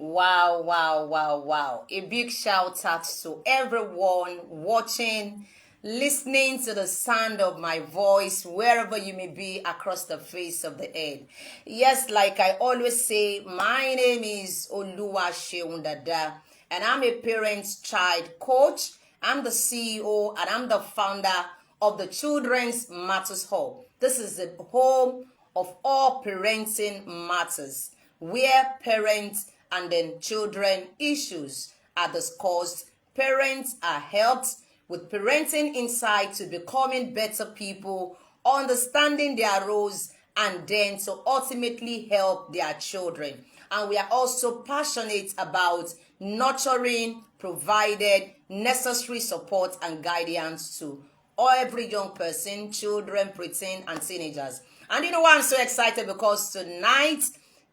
Wow, wow, wow, wow. A big shout out to everyone watching, listening to the sound of my voice, wherever you may be across the face of the earth. Yes, like I always say, my name is Oluwa Sheundada, and I'm a parent child coach. I'm the CEO and I'm the founder of the Children's Matters Hub. This is the home of all parenting matters, where parents and then children issues are discussed. Parents are helped with parenting insight to becoming better people, understanding their roles, and then to ultimately help their children. And we are also passionate about nurturing, provided necessary support and guidance to every young person, children, preteen, and teenagers. And you know why I'm so excited? Because tonight,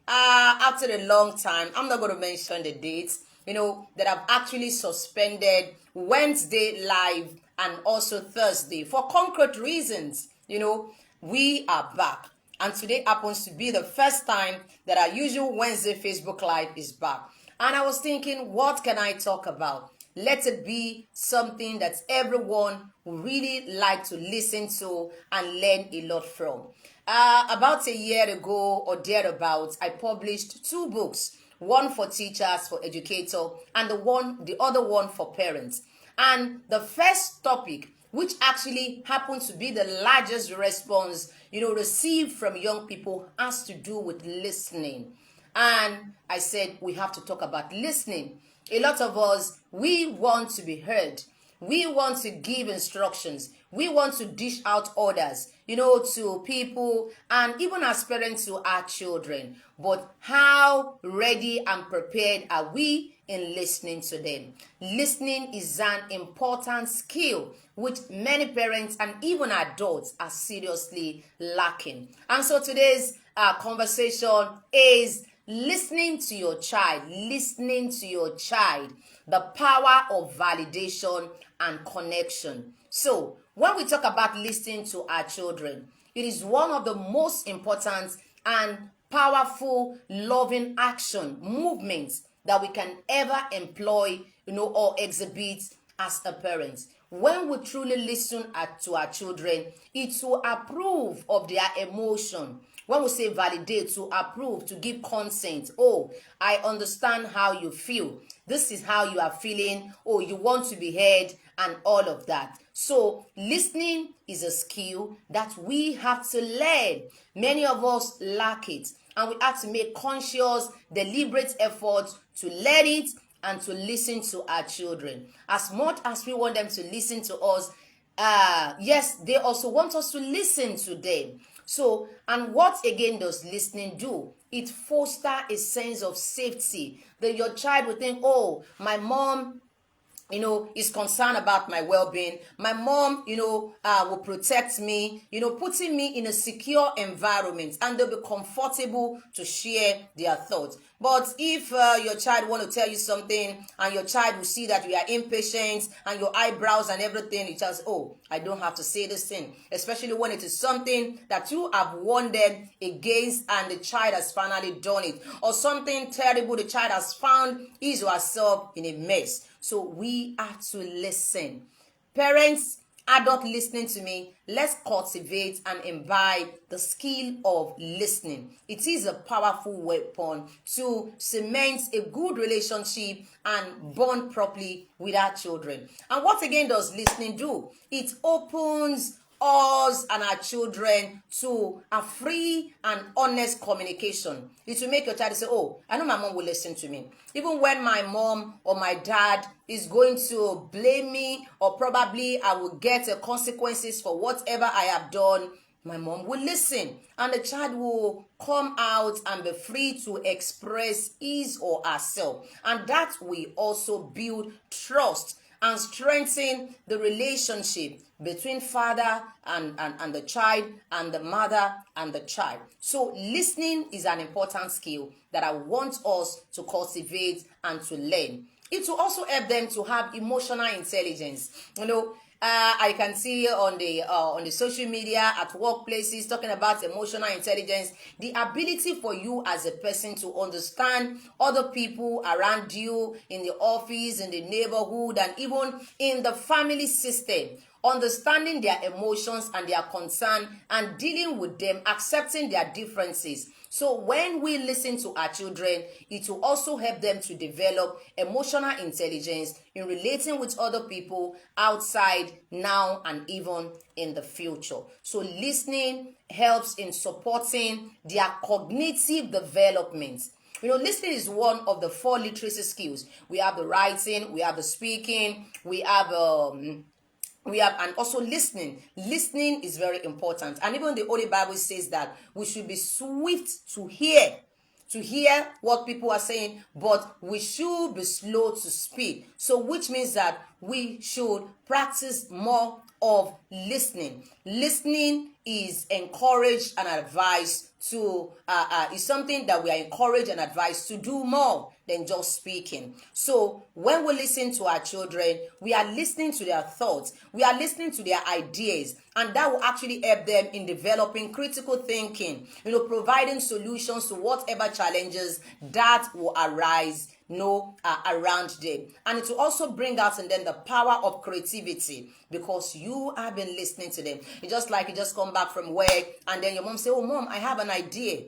after a long time, I'm not going to mention the dates, that I've actually suspended Wednesday live and also Thursday for concrete reasons. We are back. And today happens to be the first time that our usual Wednesday Facebook Live is back. And I was thinking, what can I talk about? Let it be something that everyone would really like to listen to and learn a lot from. About a year ago or thereabouts, I published two books, one for teachers, for educators, and the other one for parents. And the first topic, which actually happened to be the largest response, received from young people, has to do with listening. And I said, we have to talk about listening. A lot of us, we want to be heard. We want to give instructions. We want to dish out orders, to people and even as parents to our children. But how ready and prepared are we in listening to them? Listening is an important skill which many parents and even adults are seriously lacking. And so today's conversation is listening to your child, the power of validation and connection. So, when we talk about listening to our children, it is one of the most important and powerful loving action movements that we can ever employ, or exhibit as a parent. When we truly listen to our children, it will approve of their emotion. When we say validate, to approve, to give consent. Oh, I understand how you feel. This is how you are feeling. Oh, you want to be heard and all of that. So listening is a skill that we have to learn. Many of us lack it, and we have to make conscious, deliberate efforts to learn it and to listen to our children. As much as we want them to listen to us, yes, they also want us to listen to them. So, and what again does listening do? It fosters a sense of safety that your child will think, oh, my mom is concerned about my well-being. My mom, will protect me, putting me in a secure environment, and they'll be comfortable to share their thoughts. But if your child want to tell you something and your child will see that you are impatient and your eyebrows and everything, you just, oh, I don't have to say this thing. Especially when it is something that you have warned them against and the child has finally done it. Or something terrible, the child has found his or herself in a mess. So we have to listen. Parents, adult listening to me, let's cultivate and imbibe the skill of listening. It is a powerful weapon to cement a good relationship and bond properly with our children. And what again does listening do? It opens us and our children to a free and honest communication. It will make your child say, oh, I know my mom will listen to me. Even when my mom or my dad is going to blame me, or probably I will get consequences for whatever I have done, my mom will listen, and the child will come out and be free to express his or herself. And that will also build trust and strengthen the relationship between father and the child, and the mother and the child. So listening is an important skill that I want us to cultivate and to learn. It will also help them to have emotional intelligence. I can see on the social media, at workplaces, talking about emotional intelligence, the ability for you as a person to understand other people around you in the office, in the neighborhood, and even in the family system. Understanding their emotions and their concern and dealing with them, accepting their differences. So when we listen to our children, it will also help them to develop emotional intelligence in relating with other people outside, now, and even in the future. So listening helps in supporting their cognitive development. Listening is one of the 4 literacy skills. We have the writing, we have the speaking, we have and also listening. Listening is very important, and even the Holy Bible says that we should be swift to hear what people are saying, but we should be slow to speak. So which means that we should practice more of listening. Listening is encouraged and advised to is something that we are encouraged and advised to do more than just speaking. So when we listen to our children, we are listening to their thoughts, we are listening to their ideas, and that will actually help them in developing critical thinking, providing solutions to whatever challenges that will arise around them. And it will also bring out in them the power of creativity, because you have been listening to them. It's just like you just come back from work and then your mom say, "Oh mom, I have an idea."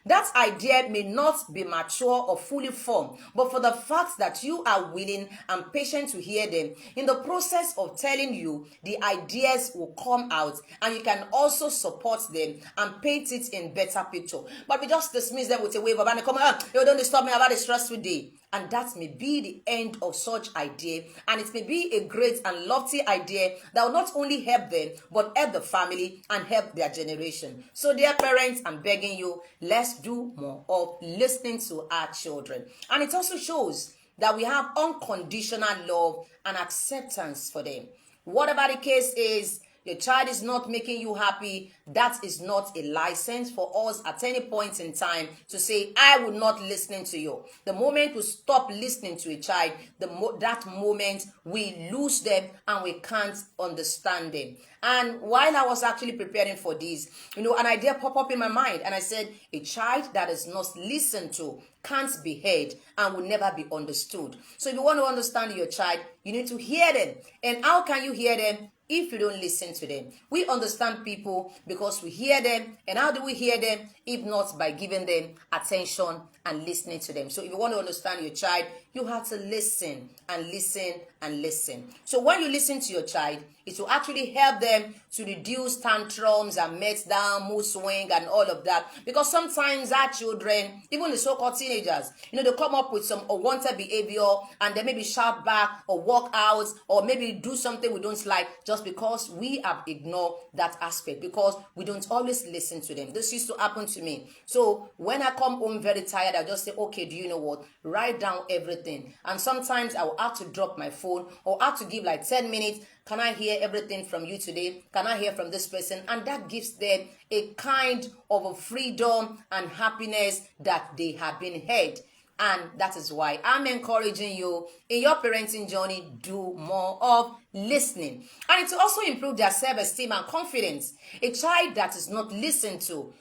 That idea may not be mature or fully formed, but for the fact that you are willing and patient to hear them, in the process of telling you, the ideas will come out and you can also support them and paint it in better picture. But we just dismiss them with a wave of hand, come on, you don't disturb me about a stressful day. And that may be the end of such idea, and it may be a great and lofty idea that will not only help them, but help the family and help their generation. So dear parents, I'm begging you, let's do more of listening to our children. And it also shows that we have unconditional love and acceptance for them. Whatever the case is, your child is not making you happy, that is not a license for us at any point in time to say, "I will not listen to you." The moment we stop listening to a child, that moment we lose them and we can't understand them. And while I was actually preparing for this, an idea popped up in my mind, and I said, a child that is not listened to can't be heard and will never be understood. So if you want to understand your child, you need to hear them. And how can you hear them if you don't listen to them? We understand people because we hear them. And how do we hear them if not by giving them attention and listening to them? So if you want to understand your child, you have to listen and listen and listen. So when you listen to your child, it will actually help them to reduce tantrums and meltdown, mood swing, and all of that. Because sometimes our children, even the so-called teenagers, they come up with some unwanted behavior and they maybe shout back or walk out or maybe do something we don't like just because we have ignored that aspect, because we don't always listen to them. This used to happen to me. So when I come home very tired, I just say, "Okay, do you know what? Write down everything." And sometimes I will have to drop my phone or have to give like 10 minutes. Can I hear everything from you today? Can I hear from this person? And that gives them a kind of a freedom and happiness that they have been heard. And that is why I'm encouraging you in your parenting journey, do more of listening. And it will also improve their self-esteem and confidence. A child that is not listened to,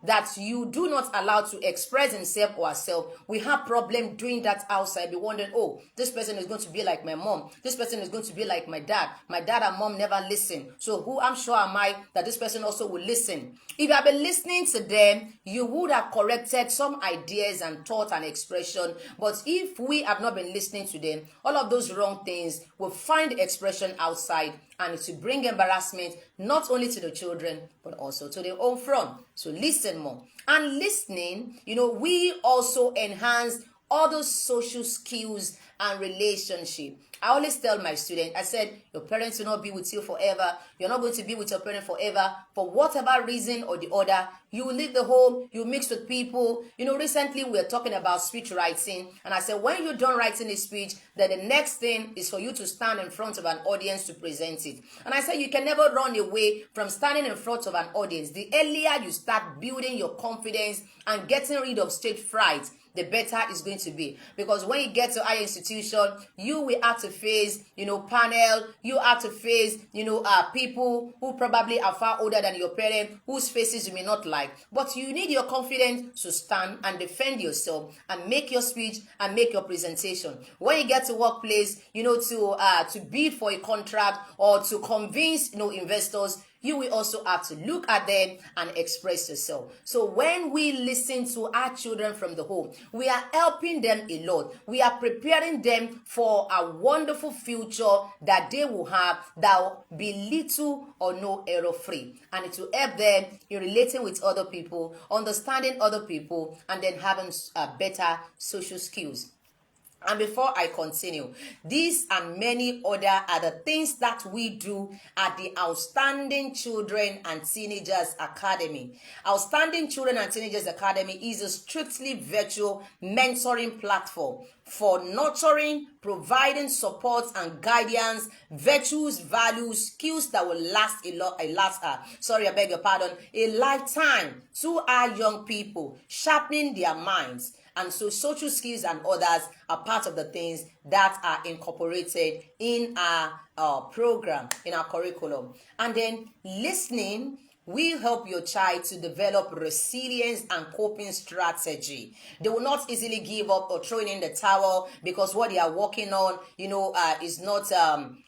that you do not allow to express himself or herself, we have problem doing that outside. Be wondering, "Oh, this person is going to be like my mom. This person is going to be like my dad. My dad and mom never listen. So who am sure am I that this person also will listen?" If you have been listening to them, you would have corrected some ideas and thought and expression. But if we have not been listening to them, all of those wrong things will find expression outside, and it will bring embarrassment not only to the children but also to their own front. So listen more. And listening, we also enhance other social skills and relationship. I always tell my students, I said, your parents will not be with you forever. You're not going to be with your parents forever. For whatever reason or the other, you will leave the home, you mix with people. Recently we were talking about speech writing. And I said, when you're done writing a speech, then the next thing is for you to stand in front of an audience to present it. And I said, you can never run away from standing in front of an audience. The earlier you start building your confidence and getting rid of stage fright, the better it's going to be. Because when you get to higher institution, you will have to face, panel, you have to face, people who probably are far older than your parents, whose faces you may not like. But you need your confidence to stand and defend yourself and make your speech and make your presentation. When you get to workplace, to bid for a contract or to convince, investors, you will also have to look at them and express yourself. So when we listen to our children from the home, we are helping them a lot. We are preparing them for a wonderful future that they will have that will be little or no error free. And it will help them in relating with other people, understanding other people, and then having better social skills. And before I continue, these and many other are the things that we do at the Outstanding Children and Teenagers Academy. Outstanding Children and Teenagers Academy is a strictly virtual mentoring platform for nurturing, providing support and guidance, virtues, values, skills that will last a lifetime to our young people, sharpening their minds. And so social skills and others are part of the things that are incorporated in our program, in our curriculum. And then listening will help your child to develop resilience and coping strategy. They will not easily give up or throw in the towel because what they are working on,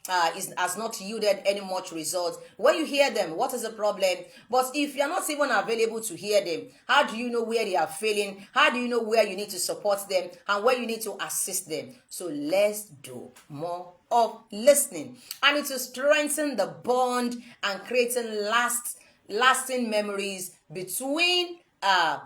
has not yielded any much results. When you hear them, what is the problem? But if you're not even available to hear them, how do you know where they are failing? How do you know where you need to support them and where you need to assist them? So let's do more of listening. And it will strengthen the bond and creating lasting memories between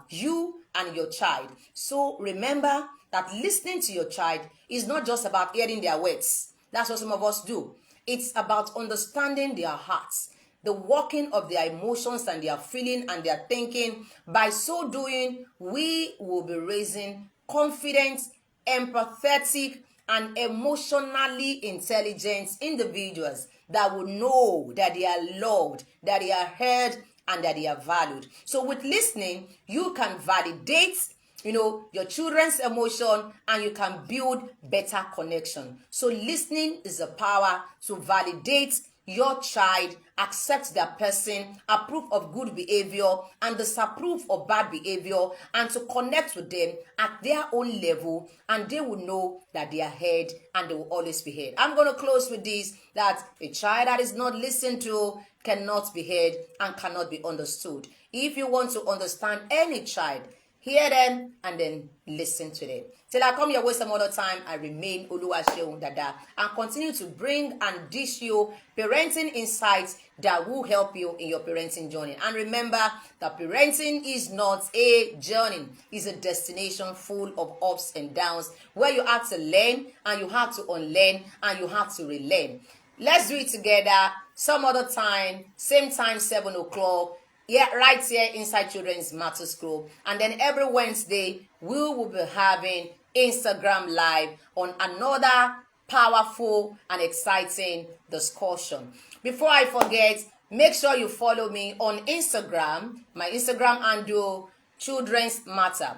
you and your child. So remember that listening to your child is not just about hearing their words. That's what some of us do. It's about understanding their hearts, the working of their emotions and their feeling and their thinking. By so doing, we will be raising confident, empathetic, and emotionally intelligent individuals that will know that they are loved, that they are heard, and that they are valued. So with listening, you can validate, your children's emotion, and you can build better connection. So listening is the power to validate your child, accept their person, approve of good behavior, and disapprove of bad behavior, and to connect with them at their own level, and they will know that they are heard and they will always be heard. I'm going to close with this, that a child that is not listened to cannot be heard and cannot be understood. If you want to understand any child, hear them and then listen to them. Till I come your way some other time, I remain Oluwaseun Dada and continue to bring and dish you parenting insights that will help you in your parenting journey. And remember that parenting is not a journey, it's a destination full of ups and downs where you have to learn and you have to unlearn and you have to relearn. Let's do it together some other time, same time, 7 o'clock. Yeah, right here inside Children's Matters Group. And then every Wednesday, we will be having Instagram Live on another powerful and exciting discussion. Before I forget, make sure you follow me on Instagram. My Instagram handle, Children's Matter.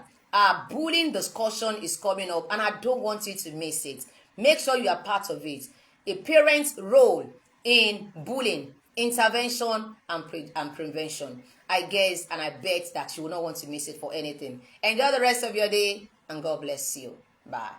Bullying discussion is coming up and I don't want you to miss it. Make sure you are part of it. A parent's role in bullying, intervention and prevention. I guess and I bet that you will not want to miss it for anything. Enjoy the rest of your day and God bless you. Bye.